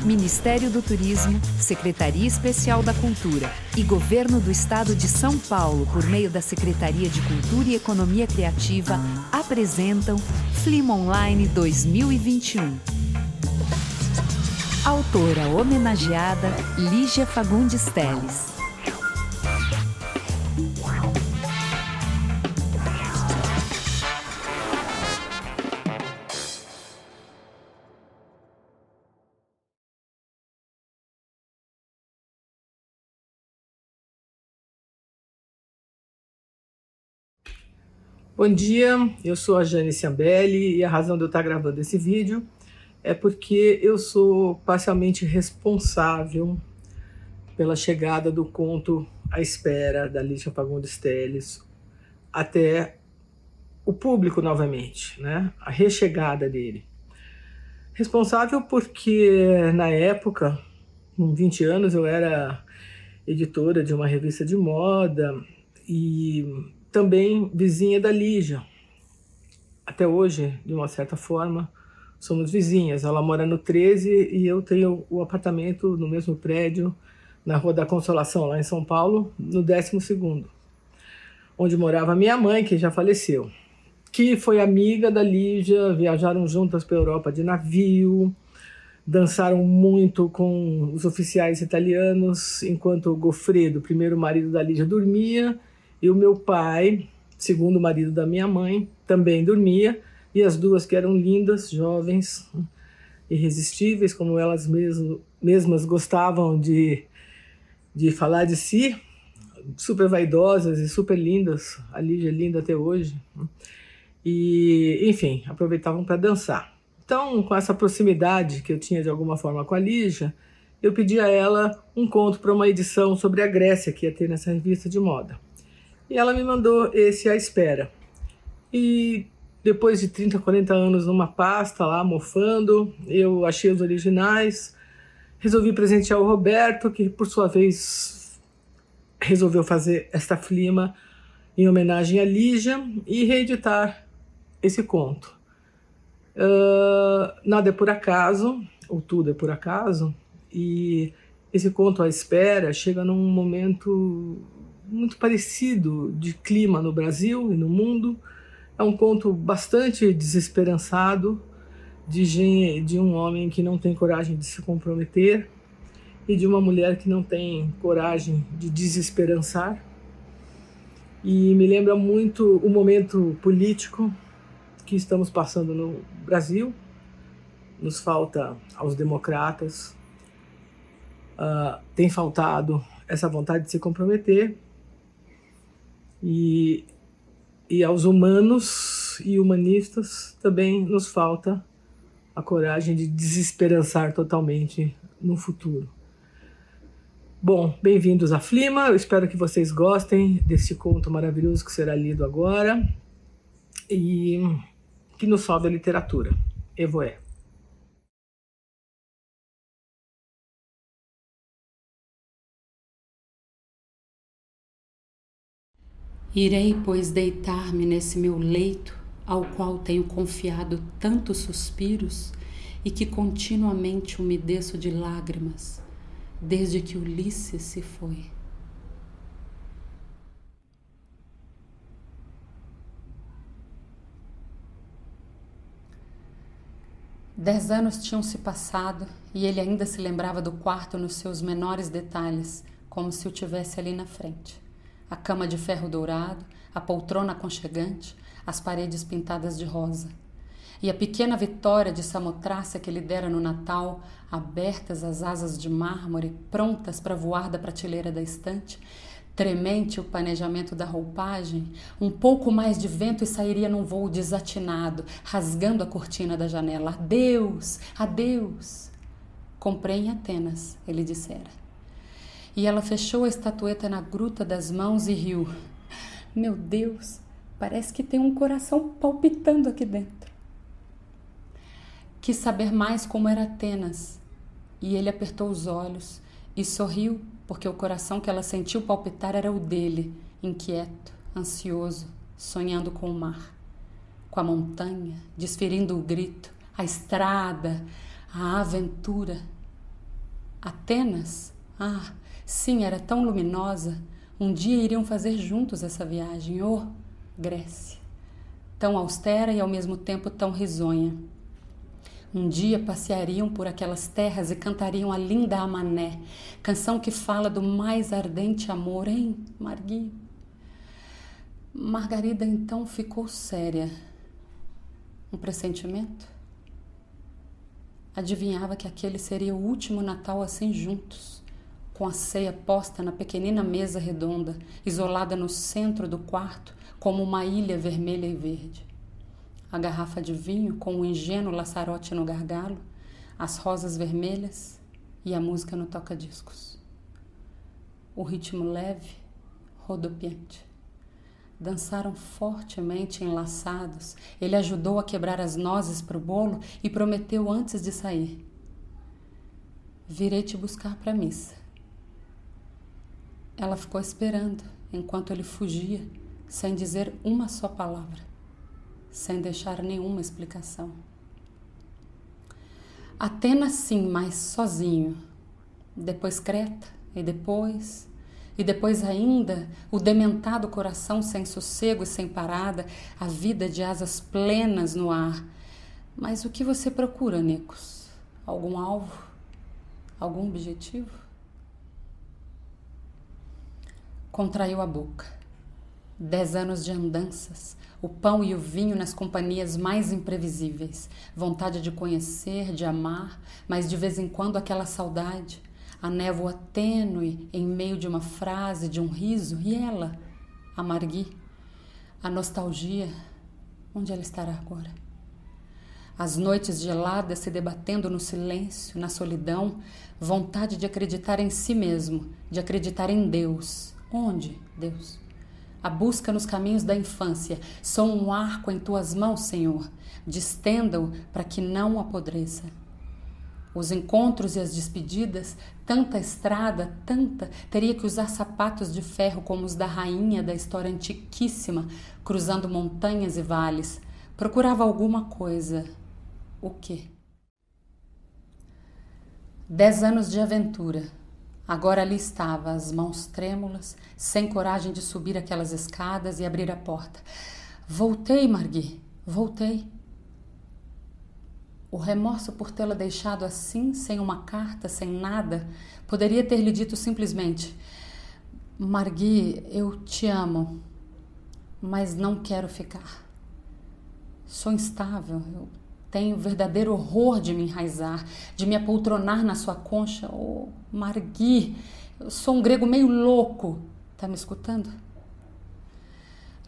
Ministério do Turismo, Secretaria Especial da Cultura e Governo do Estado de São Paulo, por meio da Secretaria de Cultura e Economia Criativa, apresentam Flima Online 2021. Autora homenageada Lígia Fagundes Telles. Bom dia, eu sou a Jane Ciambelli e a razão de eu estar gravando esse vídeo é porque eu sou parcialmente responsável pela chegada do conto À Espera, da Lígia Fagundes Telles, até o público novamente, né? A rechegada dele. Responsável porque, na época, com 20 anos, eu era editora de uma revista de moda e também vizinha da Lígia. Até hoje, de uma certa forma, somos vizinhas. Ela mora no 13 e eu tenho o apartamento no mesmo prédio, na Rua da Consolação, lá em São Paulo, no 12º, onde morava minha mãe, que já faleceu, que foi amiga da Lígia, viajaram juntas para a Europa de navio, dançaram muito com os oficiais italianos, enquanto o Goffredo, o primeiro marido da Lígia, dormia, e o meu pai, segundo marido da minha mãe, também dormia, e as duas, que eram lindas, jovens, irresistíveis, como elas mesmas gostavam de falar de si, super vaidosas e super lindas, a Lígia é linda até hoje, e, enfim, aproveitavam para dançar. Então, com essa proximidade que eu tinha de alguma forma com a Lígia, eu pedi a ela um conto para uma edição sobre a Grécia que ia ter nessa revista de moda. E ela me mandou esse À Espera. E depois de 30, 40 anos numa pasta lá, mofando, eu achei os originais, resolvi presentear o Roberto, que por sua vez resolveu fazer esta flima em homenagem à Lígia e reeditar esse conto. Nada é por acaso, ou tudo é por acaso, e esse conto À Espera chega num momento muito parecido de clima no Brasil e no mundo. É um conto bastante desesperançado de um homem que não tem coragem de se comprometer e de uma mulher que não tem coragem de desesperançar. E me lembra muito o momento político que estamos passando no Brasil. Nos falta aos democratas, tem faltado essa vontade de se comprometer, e aos humanos e humanistas também nos falta a coragem de desesperançar totalmente no futuro. Bom, bem-vindos à Flima, eu espero que vocês gostem desse conto maravilhoso que será lido agora e que nos salve a literatura. Evoé. Irei, pois, deitar-me nesse meu leito, ao qual tenho confiado tantos suspiros e que continuamente umedeço de lágrimas, desde que Ulisses se foi. Dez anos tinham se passado e ele ainda se lembrava do quarto nos seus menores detalhes, como se o tivesse ali na frente. A cama de ferro dourado, a poltrona aconchegante, as paredes pintadas de rosa. E a pequena Vitória de Samotrácia que lhe dera no Natal, abertas as asas de mármore, prontas para voar da prateleira da estante, tremente o planejamento da roupagem, um pouco mais de vento e sairia num voo desatinado, rasgando a cortina da janela. Adeus, adeus. Comprei em Atenas, ele dissera. E ela fechou a estatueta na gruta das mãos e riu. Meu Deus, parece que tem um coração palpitando aqui dentro. Quis saber mais como era Atenas, e ele apertou os olhos e sorriu, porque o coração que ela sentiu palpitar era o dele, inquieto, ansioso, sonhando com o mar, com a montanha, desferindo o grito, a estrada, a aventura. Atenas? Ah, sim, era tão luminosa. Um dia iriam fazer juntos essa viagem. Oh, Grécia! Tão austera e ao mesmo tempo tão risonha. Um dia passeariam por aquelas terras e cantariam a linda Amané, canção que fala do mais ardente amor, hein, Margui? Margarida então ficou séria. Um pressentimento? Adivinhava que aquele seria o último Natal assim juntos, com a ceia posta na pequenina mesa redonda, isolada no centro do quarto, como uma ilha vermelha e verde. A garrafa de vinho com o ingênuo laçarote no gargalo, as rosas vermelhas e a música no toca-discos. O ritmo leve, rodopiante. Dançaram fortemente enlaçados. Ele ajudou a quebrar as nozes para o bolo e prometeu antes de sair: virei te buscar para a missa. Ela ficou esperando enquanto ele fugia, sem dizer uma só palavra, sem deixar nenhuma explicação. Atenas sim, mas sozinho. Depois Creta, e depois ainda o dementado coração sem sossego e sem parada, a vida de asas plenas no ar. Mas o que você procura, Nikos? Algum alvo? Algum objetivo? Contraiu a boca. 10 anos de andanças, o pão e o vinho nas companhias mais imprevisíveis, vontade de conhecer, de amar, mas de vez em quando aquela saudade, a névoa tênue em meio de uma frase, de um riso, e ela, a Margui, a nostalgia, onde ela estará agora? As noites geladas se debatendo no silêncio, na solidão, vontade de acreditar em si mesmo, de acreditar em Deus. Onde, Deus? A busca nos caminhos da infância. Sou um arco em tuas mãos, Senhor. Distenda-o para que não apodreça. Os encontros e as despedidas, tanta estrada, tanta, teria que usar sapatos de ferro como os da rainha da história antiquíssima, cruzando montanhas e vales. Procurava alguma coisa. O quê? 10 anos de aventura. Agora ali estava, as mãos trêmulas, sem coragem de subir aquelas escadas e abrir a porta. Voltei, Margui, voltei. O remorso por tê-la deixado assim, sem uma carta, sem nada, poderia ter-lhe dito simplesmente: Margui, eu te amo, mas não quero ficar. Sou instável, eu tenho verdadeiro horror de me enraizar, de me apoltronar na sua concha. Oh, Margui, eu sou um grego meio louco. Tá me escutando?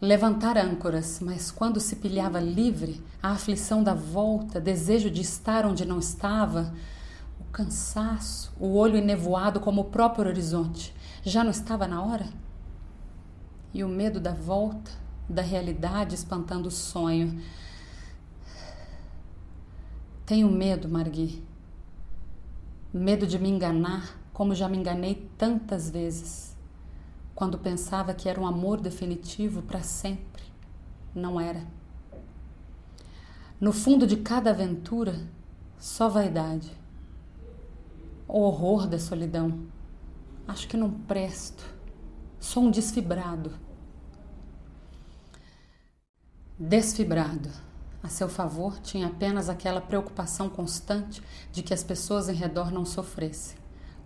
Levantar âncoras, mas quando se pilhava livre, a aflição da volta, desejo de estar onde não estava, o cansaço, o olho enevoado como o próprio horizonte, já não estava na hora? E o medo da volta, da realidade espantando o sonho. Tenho medo, Margui. Medo de me enganar, como já me enganei tantas vezes. Quando pensava que era um amor definitivo para sempre. Não era. No fundo de cada aventura, só vaidade. O horror da solidão. Acho que não presto. Sou um desfibrado. Desfibrado. A seu favor, tinha apenas aquela preocupação constante de que as pessoas em redor não sofressem,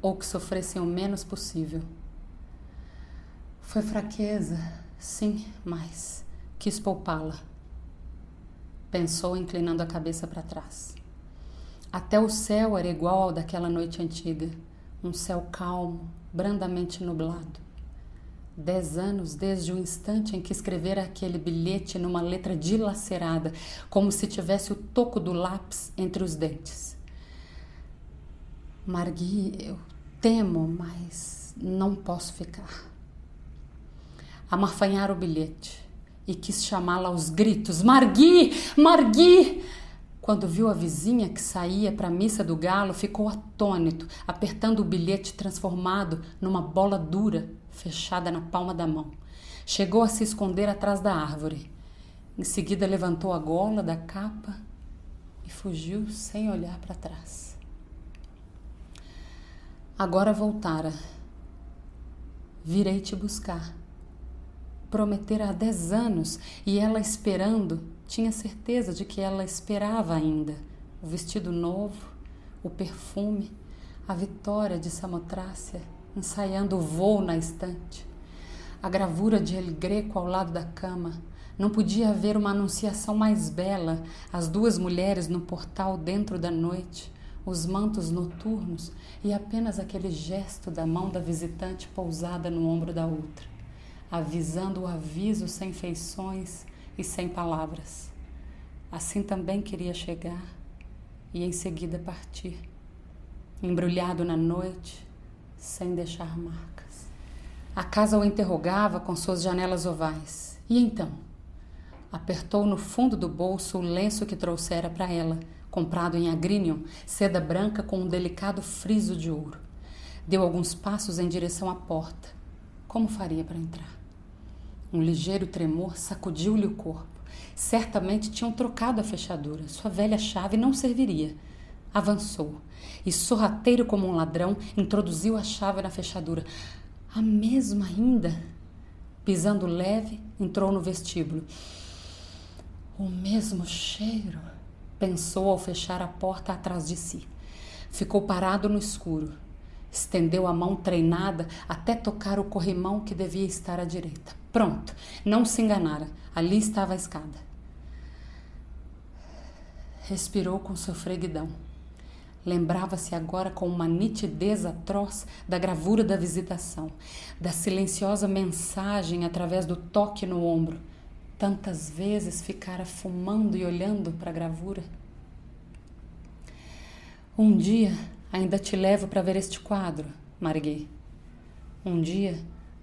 ou que sofressem o menos possível. Foi fraqueza, sim, mas quis poupá-la. Pensou, inclinando a cabeça para trás. Até o céu era igual ao daquela noite antiga, um céu calmo, brandamente nublado. 10 anos desde o instante em que escrevera aquele bilhete numa letra dilacerada, como se tivesse o toco do lápis entre os dentes. Margui, eu temo, mas não posso ficar. Amarfanhara o bilhete e quis chamá-la aos gritos. Margui! Margui! Quando viu a vizinha que saía para a missa do galo, ficou atônito, apertando o bilhete transformado numa bola dura, fechada na palma da mão. Chegou a se esconder atrás da árvore. Em seguida levantou a gola da capa e fugiu sem olhar para trás. Agora voltara. Virei te buscar. Prometera há 10 anos e ela esperando, tinha certeza de que ela esperava ainda. O vestido novo, o perfume, a vitória de Samotrácia, ensaiando o voo na estante. A gravura de El Greco ao lado da cama. Não podia haver uma anunciação mais bela, as 2 mulheres no portal dentro da noite, os mantos noturnos e apenas aquele gesto da mão da visitante pousada no ombro da outra, avisando o aviso sem feições e sem palavras. Assim também queria chegar e em seguida partir, embrulhado na noite, sem deixar marcas. A casa o interrogava com suas janelas ovais. E então? Apertou no fundo do bolso o lenço que trouxera para ela, comprado em Agrínion, seda branca com um delicado friso de ouro. Deu alguns passos em direção à porta. Como faria para entrar? Um ligeiro tremor sacudiu-lhe o corpo. Certamente tinham trocado a fechadura. Sua velha chave não serviria. Avançou e, sorrateiro como um ladrão, introduziu a chave na fechadura. A mesma ainda. Pisando leve, entrou no vestíbulo. O mesmo cheiro, pensou ao fechar a porta atrás de si. Ficou parado no escuro. Estendeu a mão treinada até tocar o corrimão que devia estar à direita. Pronto, não se enganara. Ali estava a escada. Respirou com sofreguidão. Lembrava-se agora com uma nitidez atroz da gravura da visitação, da silenciosa mensagem através do toque no ombro. Tantas vezes ficara fumando e olhando para a gravura. Um dia ainda te levo para ver este quadro, Marguerite. Um dia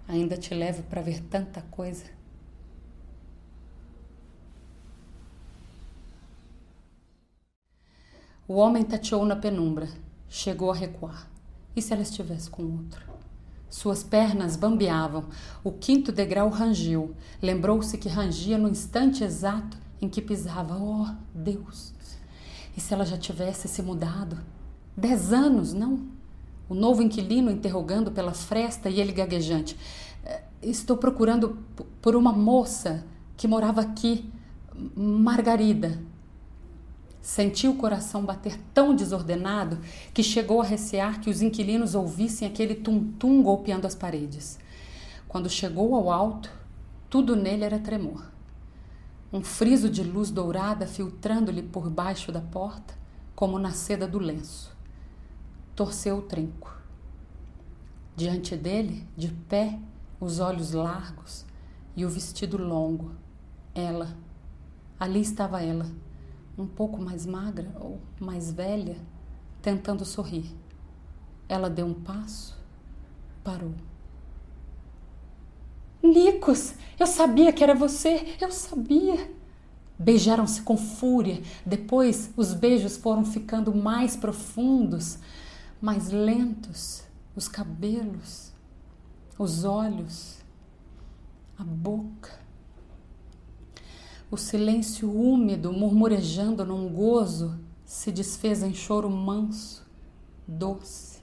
ainda te levo para ver tanta coisa. O homem tateou na penumbra. Chegou a recuar. E se ela estivesse com outro? Suas pernas bambeavam. O 5º degrau rangiu. Lembrou-se que rangia no instante exato em que pisava. Oh, Deus! E se ela já tivesse se mudado? 10 anos, não? O novo inquilino interrogando pela fresta e ele gaguejante. Estou procurando por uma moça que morava aqui, Margarida. Sentiu o coração bater tão desordenado que chegou a recear que os inquilinos ouvissem aquele tum-tum golpeando as paredes. Quando chegou ao alto, tudo nele era tremor. Um friso de luz dourada filtrando-lhe por baixo da porta, como na seda do lenço. Torceu o trinco. Diante dele, de pé, os olhos largos e o vestido longo. Ela. Ali estava ela. Um pouco mais magra ou mais velha, tentando sorrir. Ela deu um passo, parou. Nikos, eu sabia que era você, eu sabia. Beijaram-se com fúria, depois os beijos foram ficando mais profundos, mais lentos, os cabelos, os olhos, a boca. O silêncio úmido, murmurejando num gozo, se desfez em choro manso, doce.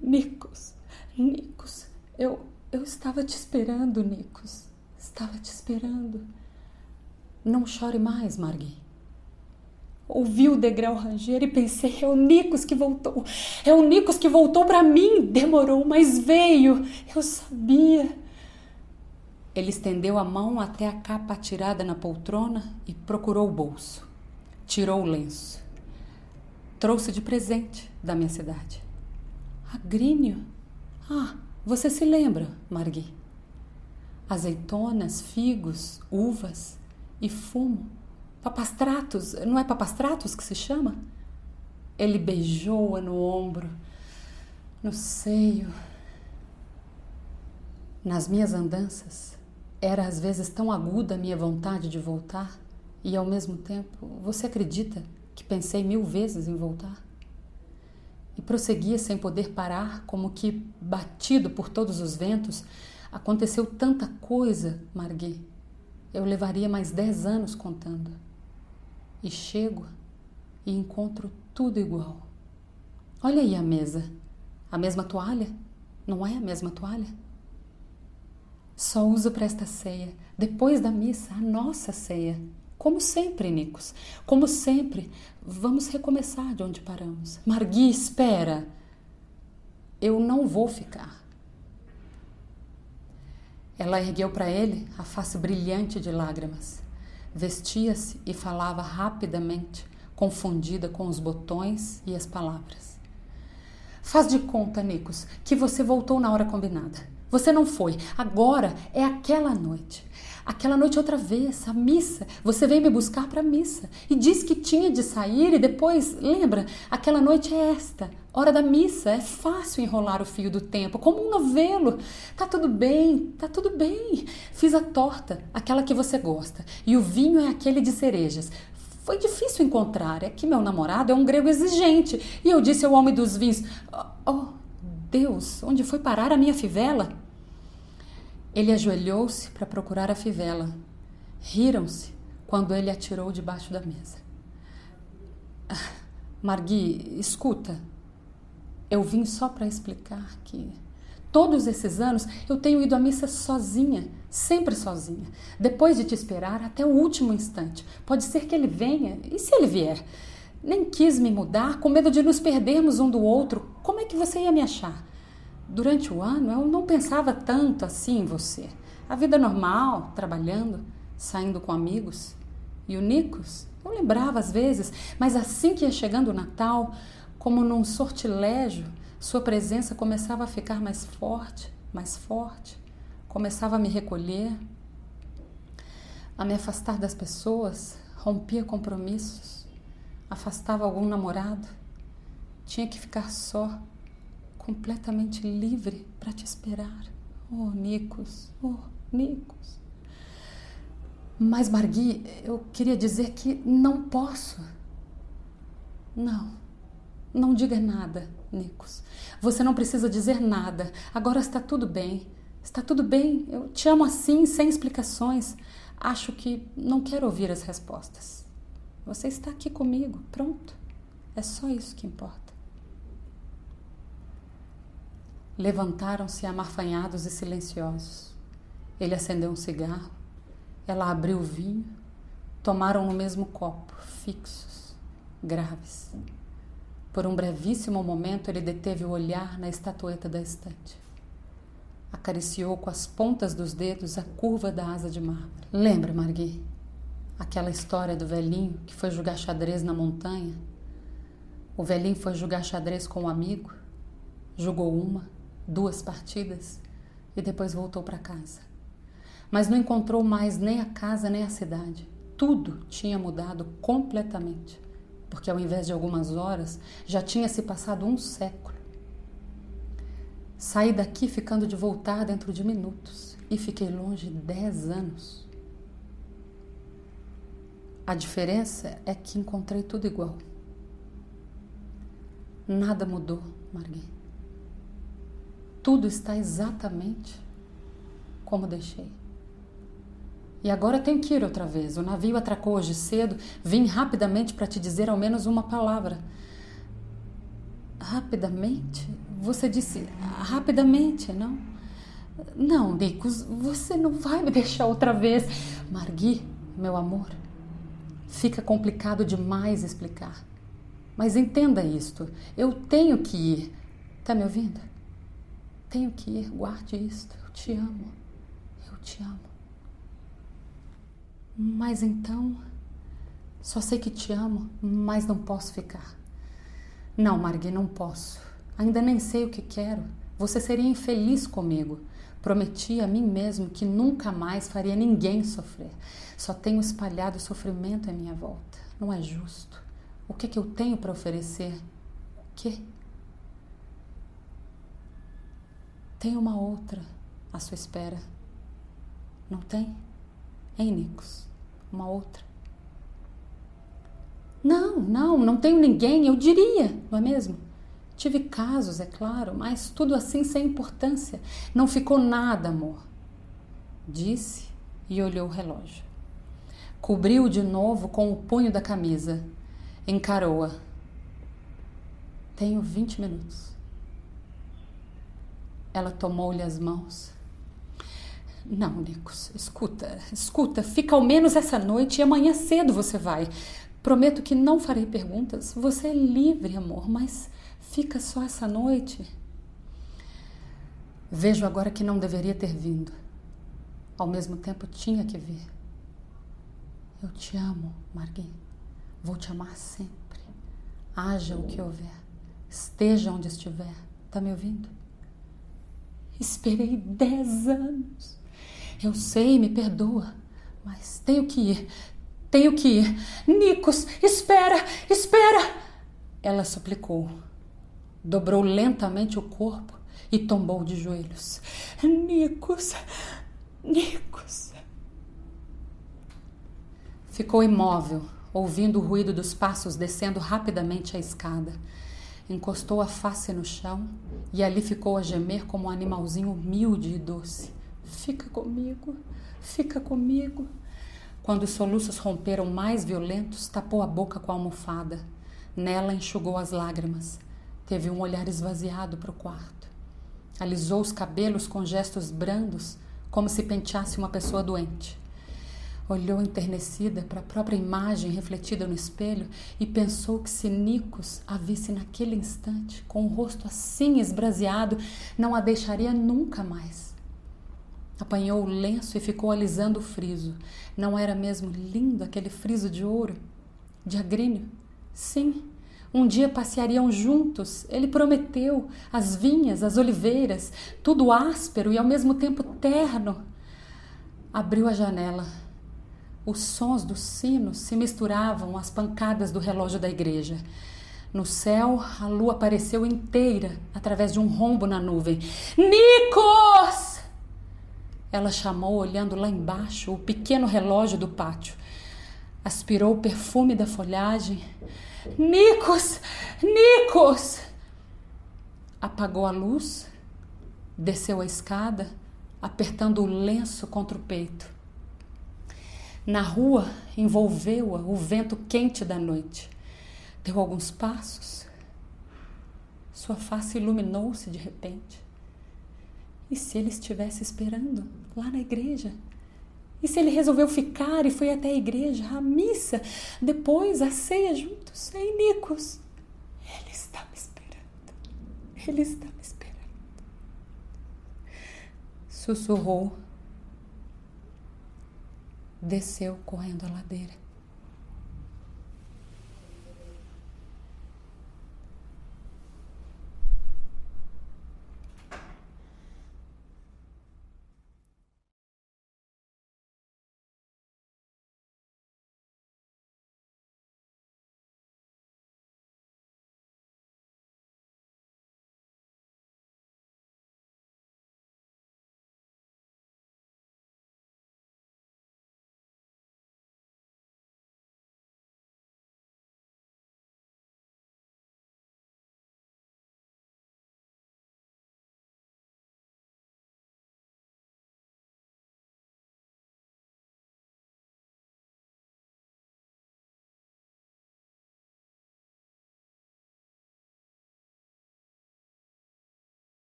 Nikos, Nikos, eu estava te esperando, Nikos. Estava te esperando. Não chore mais, Margui. Ouvi o degrau ranger e pensei, é o Nikos que voltou. É o Nikos que voltou para mim. Demorou, mas veio. Eu sabia. Ele estendeu a mão até a capa atirada na poltrona e procurou o bolso. Tirou o lenço. Trouxe de presente da minha cidade. Agrínio? Ah, você se lembra, Margui? Azeitonas, figos, uvas e fumo. Papastratos, não é papastratos que se chama? Ele beijou-a no ombro, no seio. Nas minhas andanças, era às vezes tão aguda a minha vontade de voltar e, ao mesmo tempo, você acredita que pensei 1000 vezes em voltar? E prosseguia sem poder parar, como que, batido por todos os ventos, aconteceu tanta coisa, Margui. Eu levaria mais 10 anos contando. E chego e encontro tudo igual. Olha aí a mesa. A mesma toalha? Não é a mesma toalha? Só uso para esta ceia. Depois da missa, a nossa ceia. Como sempre, Nicos. Como sempre. Vamos recomeçar de onde paramos. Margui, espera. Eu não vou ficar. Ela ergueu para ele a face brilhante de lágrimas. Vestia-se e falava rapidamente, confundida com os botões e as palavras. Faz de conta, Nicos, que você voltou na hora combinada. Você não foi. Agora é aquela noite. Aquela noite outra vez, a missa. Você veio me buscar para a missa e disse que tinha de sair e depois, lembra? Aquela noite é esta, hora da missa. É fácil enrolar o fio do tempo, como um novelo. Tá tudo bem, tá tudo bem. Fiz a torta, aquela que você gosta. E o vinho é aquele de cerejas. Foi difícil encontrar, é que meu namorado é um grego exigente. E eu disse ao homem dos vinhos, oh, Deus, onde foi parar a minha fivela? Ele ajoelhou-se para procurar a fivela. Riram-se quando ele atirou debaixo da mesa. Margui, escuta. Eu vim só para explicar que todos esses anos eu tenho ido à missa sozinha, sempre sozinha. Depois de te esperar até o último instante. Pode ser que ele venha, e se ele vier? Nem quis me mudar, com medo de nos perdermos um do outro. Como é que você ia me achar? Durante o ano eu não pensava tanto assim em você. A vida normal, trabalhando, saindo com amigos. E o Nicos, eu lembrava às vezes, mas assim que ia chegando o Natal, como num sortilégio, sua presença começava a ficar mais forte, começava a me recolher, a me afastar das pessoas, rompia compromissos, afastava algum namorado, tinha que ficar só, completamente livre para te esperar. Oh, Nicos, oh, Nicos. Mas, Margui, eu queria dizer que não posso. Não diga nada, Nicos. Você não precisa dizer nada. Agora está tudo bem. Está tudo bem. Eu te amo assim, sem explicações. Acho que não quero ouvir as respostas. Você está aqui comigo, pronto. É só isso que importa. Levantaram-se amarfanhados e silenciosos. Ele acendeu um cigarro. Ela abriu o vinho. Tomaram no mesmo copo, fixos, graves. Por um brevíssimo momento, ele deteve o olhar na estatueta da estante. Acariciou com as pontas dos dedos a curva da asa de mármore. Lembra, Margui, aquela história do velhinho que foi jogar xadrez na montanha? O velhinho foi jogar xadrez com um amigo, jogou 1, 2 partidas e depois voltou para casa. Mas não encontrou mais nem a casa nem a cidade. Tudo tinha mudado completamente, porque ao invés de algumas horas, já tinha se passado 1 século. Saí daqui ficando de voltar dentro de minutos e fiquei longe 10 anos. A diferença é que encontrei tudo igual. Nada mudou, Margui. Tudo está exatamente como deixei. E agora tenho que ir outra vez. O navio atracou hoje cedo. Vim rapidamente para te dizer ao menos uma palavra. Rapidamente? Você disse rapidamente, não? Não, Nicos, você não vai me deixar outra vez. Margui, meu amor, fica complicado demais explicar. Mas entenda isto. Eu tenho que ir. Tá me ouvindo? Tenho que ir. Guarde isto. Eu te amo. Eu te amo. Mas então, só sei que te amo, mas não posso ficar. Não, Margui, não posso. Ainda nem sei o que quero. Você seria infeliz comigo. Prometi a mim mesmo que nunca mais faria ninguém sofrer. Só tenho espalhado sofrimento à minha volta. Não é justo. O que eu tenho para oferecer? O quê? Tem uma outra à sua espera. Não tem? Hein, Nicos? Uma outra? Não tenho ninguém, eu diria, não é mesmo? Tive casos, é claro, mas tudo assim sem importância. Não ficou nada, amor. Disse e olhou o relógio. Cobriu-o de novo com o punho da camisa. Encarou-a. Tenho 20 minutos. Ela tomou-lhe as mãos. Não, Nicos, escuta, fica ao menos essa noite e amanhã cedo você vai. Prometo que não farei perguntas. Você é livre, amor, mas fica só essa noite. Vejo agora que não deveria ter vindo. Ao mesmo tempo, tinha que vir. Eu te amo, Margui. Vou te amar sempre. Haja o que houver. Esteja onde estiver. Tá me ouvindo? Esperei 10 anos. Eu sei, me perdoa. Mas tenho que ir. Tenho que ir. Nicos, espera! Ela suplicou. Dobrou lentamente o corpo e tombou de joelhos. Nicos! Ficou imóvel, ouvindo o ruído dos passos descendo rapidamente a escada. Encostou a face no chão e ali ficou a gemer como um animalzinho humilde e doce. Fica comigo. Quando os soluços romperam mais violentos, tapou a boca com a almofada. Nela enxugou as lágrimas. Teve um olhar esvaziado para o quarto. Alisou os cabelos com gestos brandos, como se penteasse uma pessoa doente. Olhou enternecida para a própria imagem refletida no espelho e pensou que se Nicos a visse naquele instante, com o rosto assim esbraseado, não a deixaria nunca mais. Apanhou o lenço e ficou alisando o friso. Não era mesmo lindo aquele friso de ouro? De agrínio? Sim. Um dia passeariam juntos, ele prometeu, as vinhas, as oliveiras, tudo áspero e ao mesmo tempo terno. Abriu a janela. Os sons dos sinos se misturavam às pancadas do relógio da igreja. No céu, a lua apareceu inteira através de um rombo na nuvem. Nicos! Ela chamou, olhando lá embaixo, o pequeno relógio do pátio. Aspirou o perfume da folhagem. Nicos! Apagou a luz, desceu a escada, apertando o lenço contra o peito. Na rua, envolveu-a o vento quente da noite. Deu alguns passos. Sua face iluminou-se de repente. E se ele estivesse esperando lá na igreja? E se ele resolveu ficar e foi até a igreja, a missa, depois a ceia juntos? Ei, Nicos, ele está me esperando. Sussurrou. Desceu correndo a ladeira.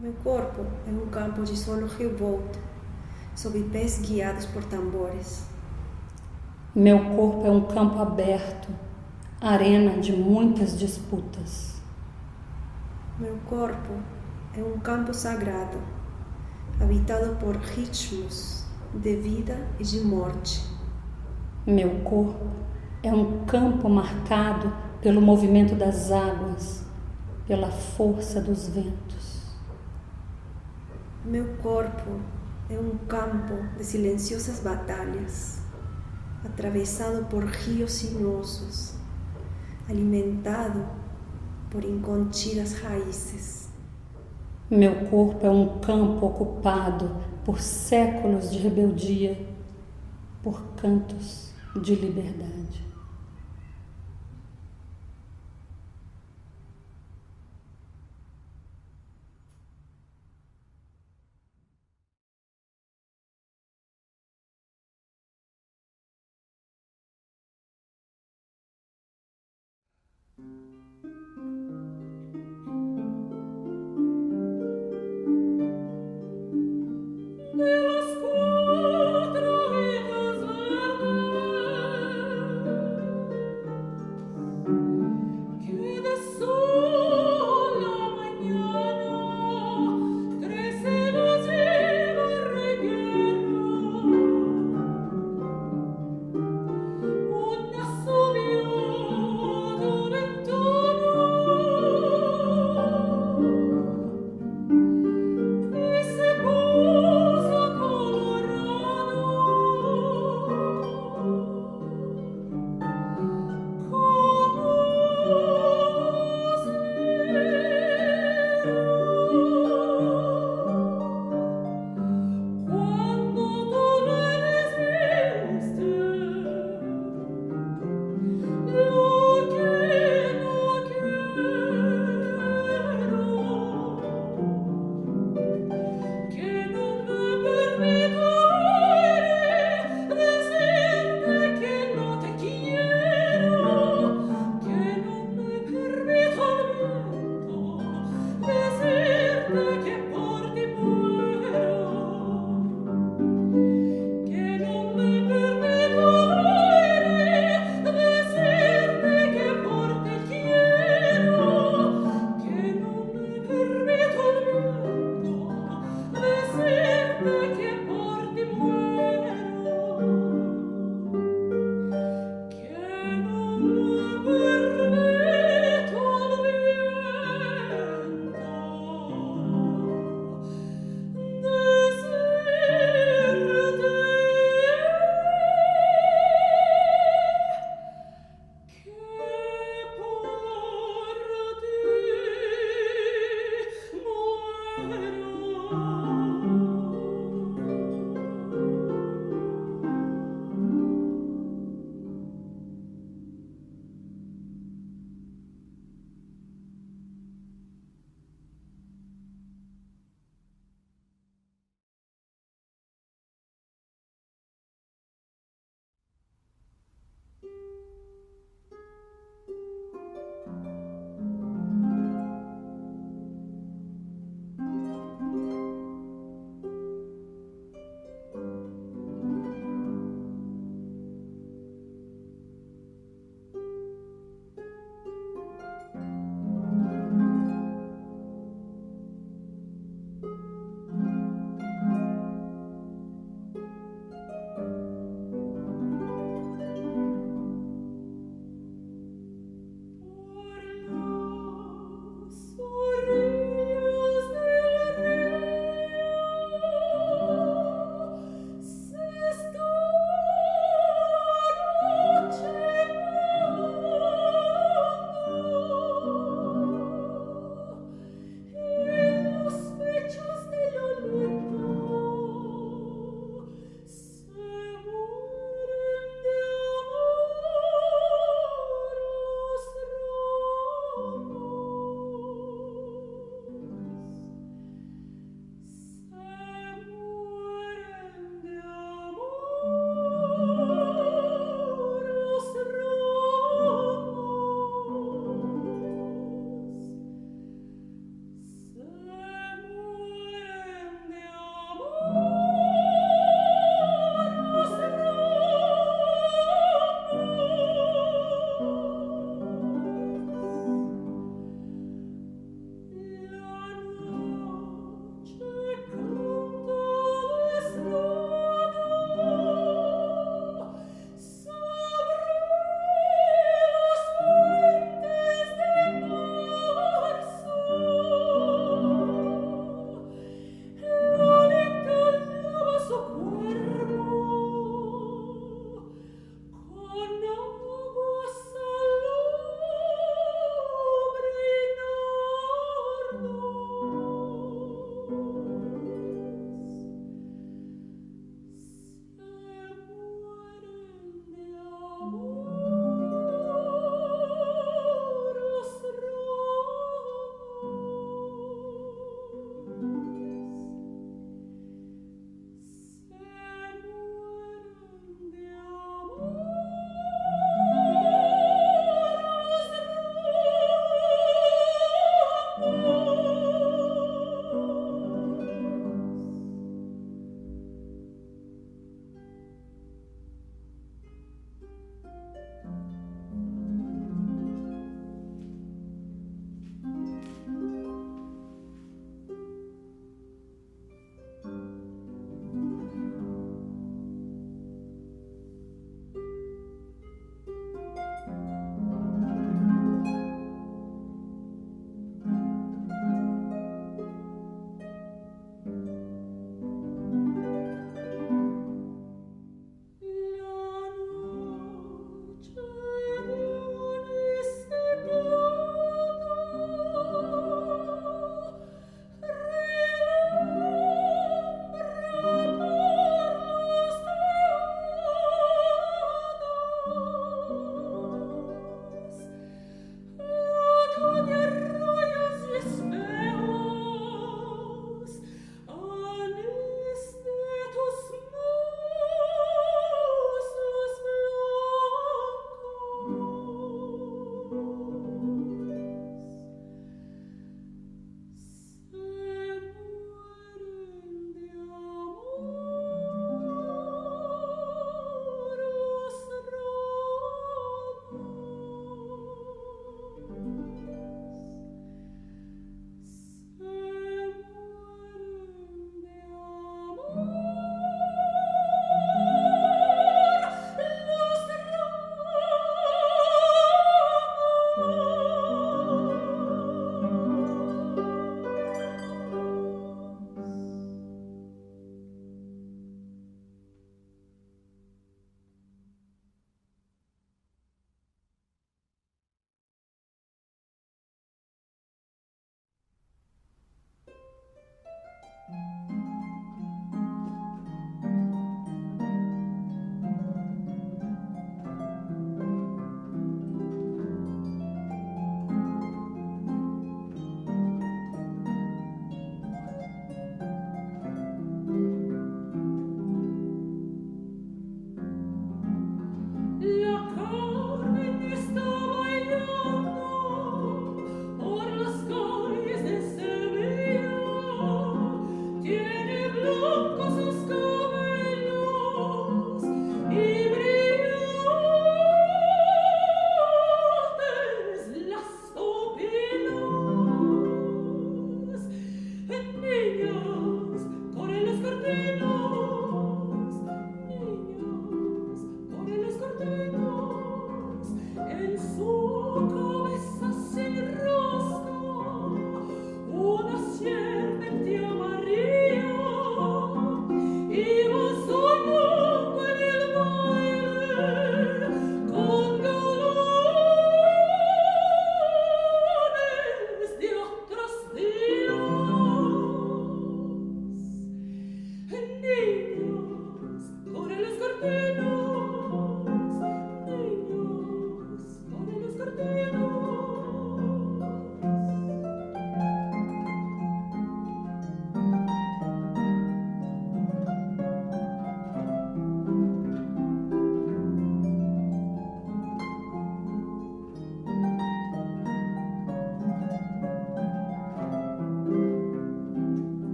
Meu corpo é um campo de solo revolto, sob pés guiados por tambores. Meu corpo é um campo aberto, arena de muitas disputas. Meu corpo é um campo sagrado, habitado por ritmos de vida e de morte. Meu corpo é um campo marcado pelo movimento das águas, pela força dos ventos. Meu corpo é um campo de silenciosas batalhas, atravessado por rios sinuosos, alimentado por incontidas raízes. Meu corpo é um campo ocupado por séculos de rebeldia, por cantos de liberdade.